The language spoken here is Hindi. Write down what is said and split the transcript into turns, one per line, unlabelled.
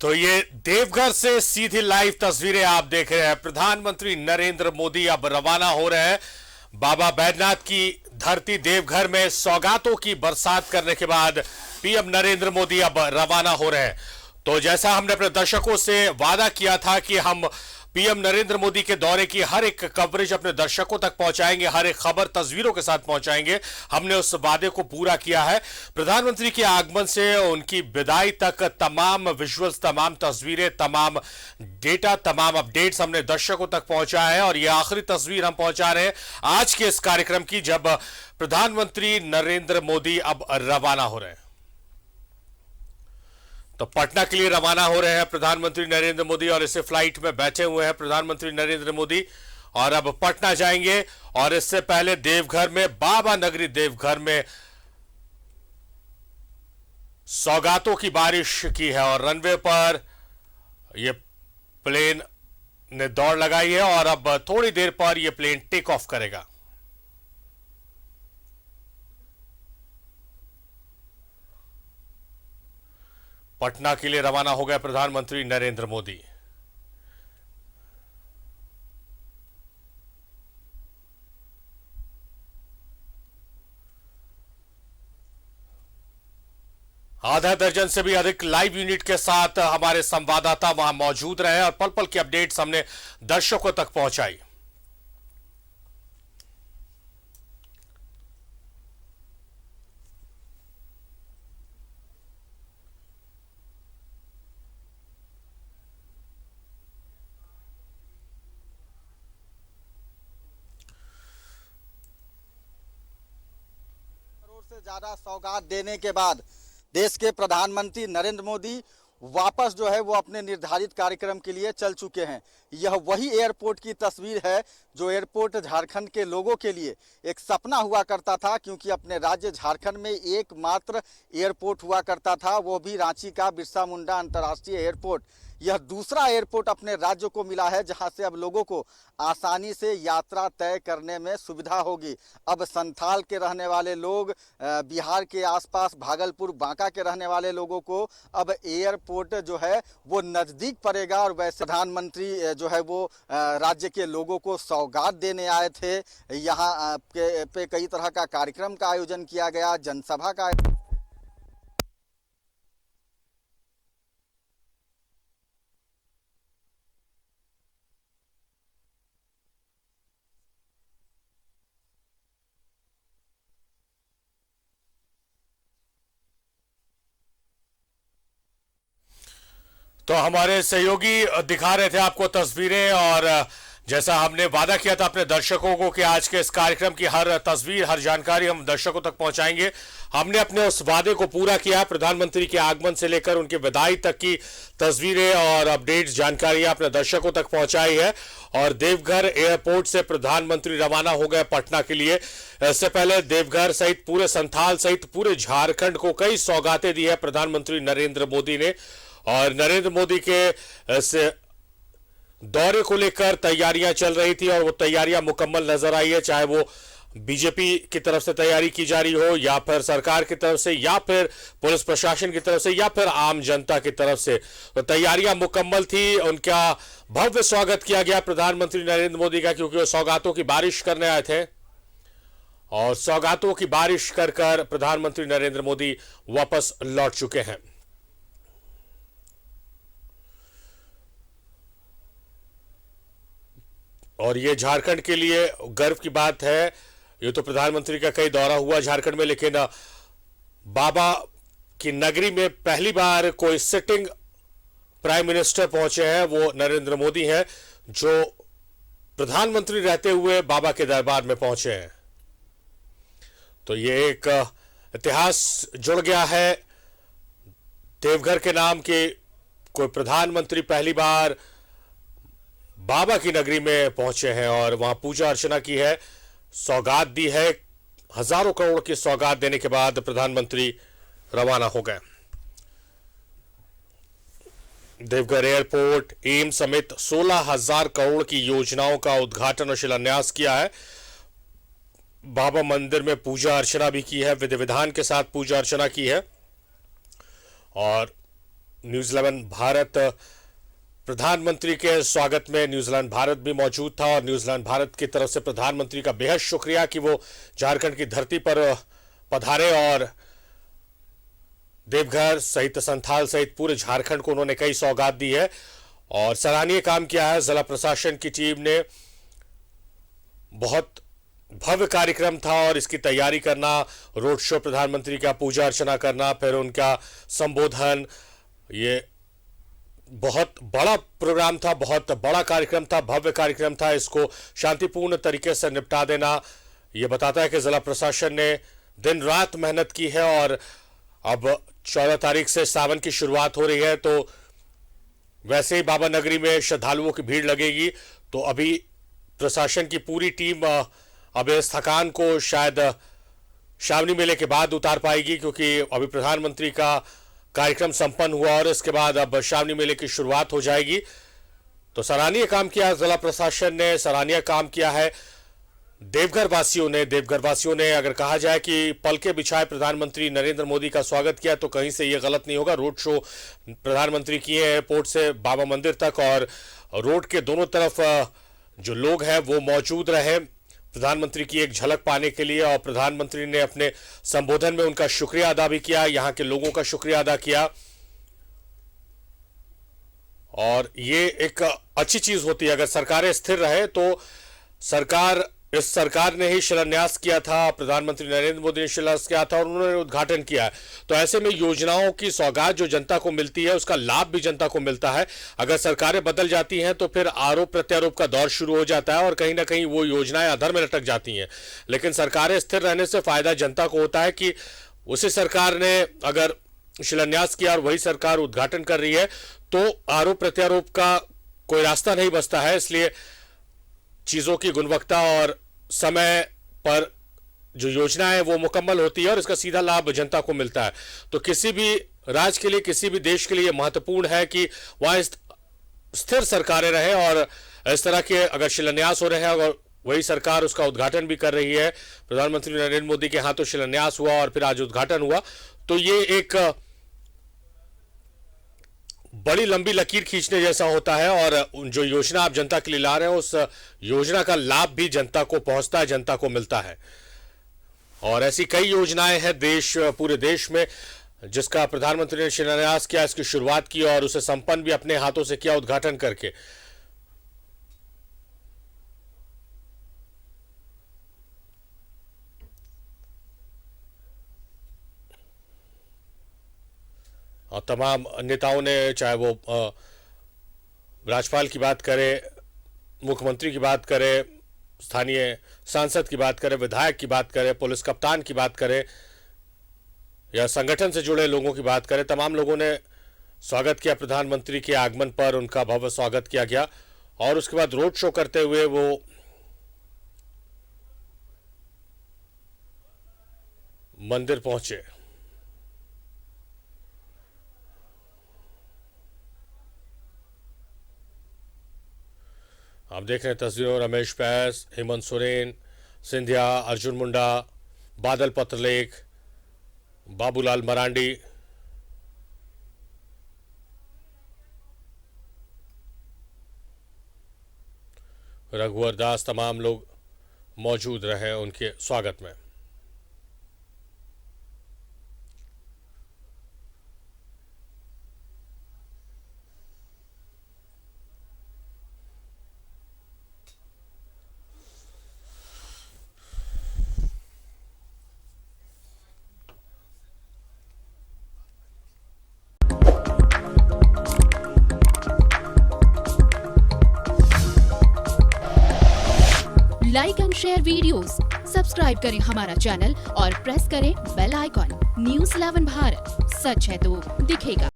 तो ये देवघर से सीधी लाइव तस्वीरें आप देख रहे हैं। प्रधानमंत्री नरेंद्र मोदी अब रवाना हो रहे हैं बाबा बैद्यनाथ की धरती देवघर में। सौगातों की बरसात करने के बाद पीएम नरेंद्र मोदी अब रवाना हो रहे हैं। तो जैसा हमने अपने दर्शकों से वादा किया था कि हम पीएम नरेंद्र मोदी के दौरे की हर एक कवरेज अपने दर्शकों तक पहुंचाएंगे, हर एक खबर तस्वीरों के साथ पहुंचाएंगे, हमने उस वादे को पूरा किया है। प्रधानमंत्री के आगमन से उनकी विदाई तक तमाम विजुअल्स, तमाम तस्वीरें, तमाम डेटा, तमाम अपडेट्स हमने दर्शकों तक पहुंचाया है। और यह आखिरी तस्वीर हम पहुंचा रहे हैं आज के इस कार्यक्रम की, जब प्रधानमंत्री नरेंद्र मोदी अब रवाना हो रहे हैं। तो पटना के लिए रवाना हो रहे हैं प्रधानमंत्री नरेंद्र मोदी और इसे फ्लाइट में बैठे हुए हैं प्रधानमंत्री नरेंद्र मोदी और अब पटना जाएंगे। और इससे पहले देवघर में, बाबा नगरी देवघर में सौगातों की बारिश की है और रनवे पर यह प्लेन ने दौड़ लगाई है और अब थोड़ी देर पर यह प्लेन टेक ऑफ करेगा। पटना के लिए रवाना हो गए प्रधानमंत्री नरेंद्र मोदी। आधा दर्जन से भी अधिक लाइव यूनिट के साथ हमारे संवाददाता वहां मौजूद रहे और पल पल की अपडेट्स हमने दर्शकों तक पहुंचाई।
से ज्यादा सौगात देने के बाद देश के प्रधानमंत्री नरेंद्र मोदी वापस जो है वो अपने निर्धारित कार्यक्रम के लिए चल चुके हैं। यह वही एयरपोर्ट की तस्वीर है जो एयरपोर्ट झारखंड के लोगों के लिए एक सपना हुआ करता था, क्योंकि अपने राज्य झारखंड में एकमात्र एयरपोर्ट हुआ करता था, वो भी रांची का बिरसा मुंडा अंतर्राष्ट्रीय एयरपोर्ट। यह दूसरा एयरपोर्ट अपने राज्य को मिला है जहां से अब लोगों को आसानी से यात्रा तय करने में सुविधा होगी। अब संथाल के रहने वाले लोग, बिहार के आसपास भागलपुर, बांका के रहने वाले लोगों को अब एयरपोर्ट जो है वो नज़दीक पड़ेगा। और वैसे प्रधानमंत्री जो है वो राज्य के लोगों को सौगात देने आए थे। यहाँ पे कई तरह का कार्यक्रम का आयोजन किया गया, जनसभा का।
तो हमारे सहयोगी दिखा रहे थे आपको तस्वीरें और जैसा हमने वादा किया था अपने दर्शकों को कि आज के इस कार्यक्रम की हर तस्वीर, हर जानकारी हम दर्शकों तक पहुंचाएंगे, हमने अपने उस वादे को पूरा किया। प्रधानमंत्री के आगमन से लेकर उनके विदाई तक की तस्वीरें और अपडेट्स, जानकारियां अपने दर्शकों तक पहुंचाई है। और देवघर एयरपोर्ट से प्रधानमंत्री रवाना हो गए पटना के लिए। इससे पहले देवघर सहित पूरे संथाल सहित पूरे झारखंड को कई सौगातें दी है प्रधानमंत्री नरेंद्र मोदी ने। और नरेंद्र मोदी के दौरे को लेकर तैयारियां चल रही थी और वो तैयारियां मुकम्मल नजर आई है, चाहे वो बीजेपी की तरफ से तैयारी की जा रही हो या फिर सरकार की तरफ से या फिर पुलिस प्रशासन की तरफ से या फिर आम जनता की तरफ से। तो तैयारियां मुकम्मल थी। उनका भव्य स्वागत किया गया प्रधानमंत्री नरेंद्र मोदी का, क्योंकि वो सौगातों की बारिश करने आए थे और सौगातों की बारिश कर कर प्रधानमंत्री नरेंद्र मोदी वापस लौट चुके हैं। और ये झारखंड के लिए गर्व की बात है। ये तो प्रधानमंत्री का कई दौरा हुआ झारखंड में, लेकिन बाबा की नगरी में पहली बार कोई सिटिंग प्राइम मिनिस्टर पहुंचे हैं, वो नरेंद्र मोदी हैं, जो प्रधानमंत्री रहते हुए बाबा के दरबार में पहुंचे हैं। तो ये एक इतिहास जुड़ गया है देवघर के नाम के। कोई प्रधानमंत्री पहली बार बाबा की नगरी में पहुंचे हैं और वहां पूजा अर्चना की है, सौगात दी है। हजारों करोड़ की सौगात देने के बाद प्रधानमंत्री रवाना हो गए। देवघर एयरपोर्ट, एम्स समेत 16,000 करोड़ की योजनाओं का उद्घाटन और शिलान्यास किया है। बाबा मंदिर में पूजा अर्चना भी की है, विधि विधान के साथ पूजा अर्चना की है और न्यूज़ 11 भारत प्रधानमंत्री के स्वागत में न्यूजीलैंड भारत भी मौजूद था और न्यूजीलैंड भारत की तरफ से प्रधानमंत्री का बेहद शुक्रिया कि वो झारखंड की धरती पर पधारे और देवघर सहित संथाल सहित पूरे झारखंड को उन्होंने कई सौगात दी है और सराहनीय काम किया है। जिला प्रशासन की टीम ने बहुत भव्य कार्यक्रम था और इसकी तैयारी करना, रोड शो, प्रधानमंत्री का पूजा अर्चना करना, फिर उनका संबोधन, ये बहुत बड़ा प्रोग्राम था, बहुत बड़ा कार्यक्रम था, भव्य कार्यक्रम था। इसको शांतिपूर्ण तरीके से निपटा देना ये बताता है कि जिला प्रशासन ने दिन रात मेहनत की है और अब 14 तारीख से सावन की शुरुआत हो रही है, तो वैसे ही बाबा नगरी में श्रद्धालुओं की भीड़ लगेगी। तो अभी प्रशासन की पूरी टीम अब इस थकान को शायद श्रावणी मेले के बाद उतार पाएगी, क्योंकि अभी प्रधानमंत्री का कार्यक्रम संपन्न हुआ और इसके बाद अब श्रावणी मेले की शुरुआत हो जाएगी। तो सराहनीय काम किया जिला प्रशासन ने, सराहनीय काम किया है देवघर वासियों ने। अगर कहा जाए कि पलके बिछाए प्रधानमंत्री नरेंद्र मोदी का स्वागत किया तो कहीं से यह गलत नहीं होगा। रोड शो प्रधानमंत्री किए एयरपोर्ट से बाबा मंदिर तक और रोड के दोनों तरफ जो लोग हैं वो मौजूद रहे प्रधानमंत्री की एक झलक पाने के लिए और प्रधानमंत्री ने अपने संबोधन में उनका शुक्रिया अदा भी किया, यहाँ के लोगों का शुक्रिया अदा किया। और ये एक अच्छी चीज होती है, अगर सरकारें स्थिर रहे तो इस सरकार ने ही शिलान्यास किया था, प्रधानमंत्री नरेंद्र मोदी ने शिलान्यास किया था और उन्होंने उद्घाटन किया है। तो ऐसे में योजनाओं की सौगात जो जनता को मिलती है उसका लाभ भी जनता को मिलता है। अगर सरकारें बदल जाती हैं तो फिर आरोप प्रत्यारोप का दौर शुरू हो जाता है और कहीं ना कहीं वो योजनाएं अधर में लटक जाती हैं। लेकिन सरकारें स्थिर रहने से फायदा जनता को होता है कि उसी सरकार ने अगर शिलान्यास किया और वही सरकार उद्घाटन कर रही है तो आरोप प्रत्यारोप का कोई रास्ता नहीं बचता है। इसलिए चीजों की गुणवत्ता और समय पर जो योजना है वो मुकम्मल होती है और इसका सीधा लाभ जनता को मिलता है। तो किसी भी राज्य के लिए, किसी भी देश के लिए महत्वपूर्ण है कि वहां स्थिर सरकारें रहे और इस तरह के अगर शिलान्यास हो रहे हैं और वही सरकार उसका उद्घाटन भी कर रही है। प्रधानमंत्री नरेंद्र मोदी के हाथों शिलान्यास हुआ और फिर आज उद्घाटन हुआ, तो ये एक बड़ी लंबी लकीर खींचने जैसा होता है और जो योजना आप जनता के लिए ला रहे हो उस योजना का लाभ भी जनता को पहुंचता है, जनता को मिलता है। और ऐसी कई योजनाएं हैं पूरे देश में जिसका प्रधानमंत्री ने शिलान्यास किया, इसकी शुरुआत की और उसे संपन्न भी अपने हाथों से किया उद्घाटन करके। और तमाम नेताओं ने, चाहे वो राज्यपाल की बात करें, मुख्यमंत्री की बात करें, स्थानीय सांसद की बात करें, विधायक की बात करें, पुलिस कप्तान की बात करें या संगठन से जुड़े लोगों की बात करें, तमाम लोगों ने स्वागत किया प्रधानमंत्री के आगमन पर। उनका भव्य स्वागत किया गया और उसके बाद रोड शो करते हुए वो मंदिर पहुंचे। आप देख रहे हैं तस्वीरों, रमेश बैस, हेमंत सोरेन, सिंधिया, अर्जुन मुंडा, बादल पत्रलेख, बाबूलाल मरांडी, रघुवर दास, तमाम लोग मौजूद रहे उनके स्वागत में।
Like and share videos, subscribe करें हमारा चैनल और प्रेस करें बेल आइकॉन। न्यूज़ 11 भारत, सच है तो दिखेगा।